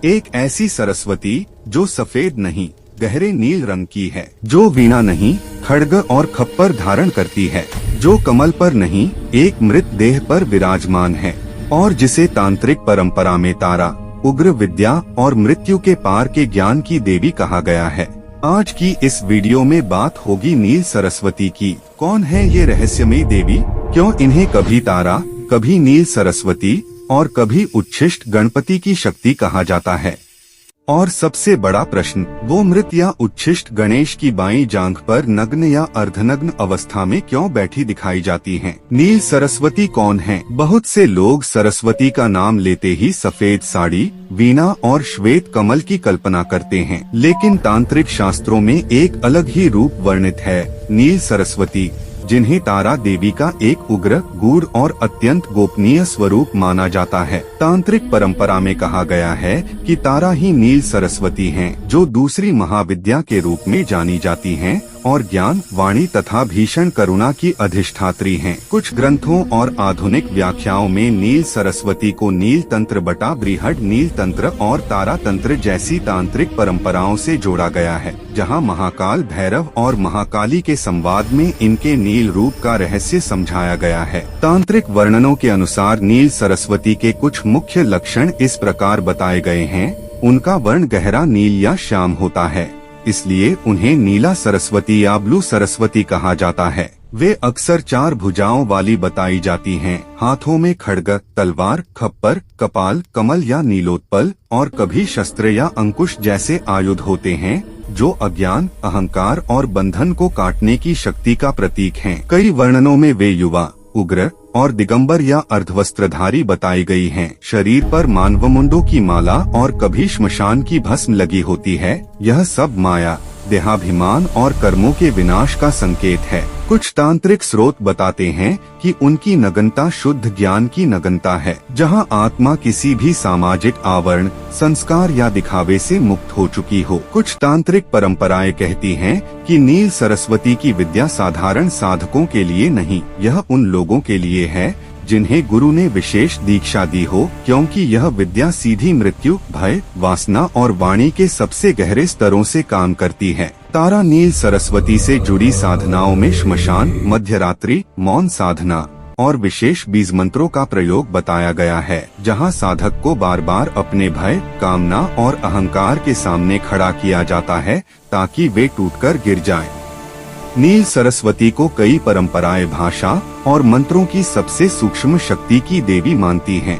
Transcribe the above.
एक ऐसी सरस्वती जो सफेद नहीं गहरे नील रंग की है, जो वीणा नहीं खड्ग और खप्पर धारण करती है, जो कमल पर नहीं एक मृत देह पर विराजमान है और जिसे तांत्रिक परंपरा में तारा, उग्र विद्या और मृत्यु के पार के ज्ञान की देवी कहा गया है। आज की इस वीडियो में बात होगी नील सरस्वती की। कौन है ये रहस्यमयी देवी, क्यों इन्हें कभी तारा, कभी नील सरस्वती और कभी उच्छिष्ट गणपति की शक्ति कहा जाता है। और सबसे बड़ा प्रश्न, वो मृत या उच्छिष्ट गणेश की बाईं जांघ पर नग्न या अर्धनग्न अवस्था में क्यों बैठी दिखाई जाती हैं? नील सरस्वती कौन है? बहुत से लोग सरस्वती का नाम लेते ही सफेद साड़ी, वीणा और श्वेत कमल की कल्पना करते हैं, लेकिन तांत्रिक शास्त्रों में एक अलग ही रूप वर्णित है, नील सरस्वती, जिन्हें तारा देवी का एक उग्र, गूढ़ और अत्यंत गोपनीय स्वरूप माना जाता है। तांत्रिक परंपरा में कहा गया है कि तारा ही नील सरस्वती हैं, जो दूसरी महाविद्या के रूप में जानी जाती हैं और ज्ञान, वाणी तथा भीषण करुणा की अधिष्ठात्री हैं। कुछ ग्रंथों और आधुनिक व्याख्याओं में नील सरस्वती को नील तंत्र बटा बृहद नील तंत्र और तारा तंत्र जैसी तांत्रिक परंपराओं से जोड़ा गया है, जहां महाकाल भैरव और महाकाली के संवाद में इनके नील रूप का रहस्य समझाया गया है। तांत्रिक वर्णनों के अनुसार नील सरस्वती के कुछ मुख्य लक्षण इस प्रकार बताए गए हैं। उनका वर्ण गहरा नील या श्याम होता है, इसलिए उन्हें नीला सरस्वती या ब्लू सरस्वती कहा जाता है। वे अक्सर 4 भुजाओं वाली बताई जाती हैं। हाथों में खड्ग, तलवार, खप्पर, कपाल, कमल या नीलोत्पल और कभी शस्त्र या अंकुश जैसे आयुध होते हैं, जो अज्ञान, अहंकार और बंधन को काटने की शक्ति का प्रतीक हैं। कई वर्णनों में वे युवा, उग्र और दिगंबर या अर्धवस्त्रधारी बताई गई हैं। शरीर पर मानवमुंडों की माला और कभी श्मशान की भस्म लगी होती है। यह सब माया, देहाभिमान और कर्मों के विनाश का संकेत है। कुछ तांत्रिक स्रोत बताते हैं कि उनकी नग्नता शुद्ध ज्ञान की नग्नता है, जहां आत्मा किसी भी सामाजिक आवरण, संस्कार या दिखावे से मुक्त हो चुकी हो। कुछ तांत्रिक परंपराएं कहती हैं कि नील सरस्वती की विद्या साधारण साधकों के लिए नहीं, यह उन लोगों के लिए है जिन्हें गुरु ने विशेष दीक्षा दी हो, क्योंकि यह विद्या सीधी मृत्यु, भय, वासना और वाणी के सबसे गहरे स्तरों से काम करती है। तारा नील सरस्वती से जुड़ी साधनाओं में श्मशान, मध्यरात्रि, मौन साधना और विशेष बीज मंत्रों का प्रयोग बताया गया है, जहां साधक को बार बार अपने भय, कामना और अहंकार के सामने खड़ा किया जाता है ताकि वे टूटकर गिर जाएं। नील सरस्वती को कई परंपराएं भाषा और मंत्रों की सबसे सूक्ष्म शक्ति की देवी मानती हैं।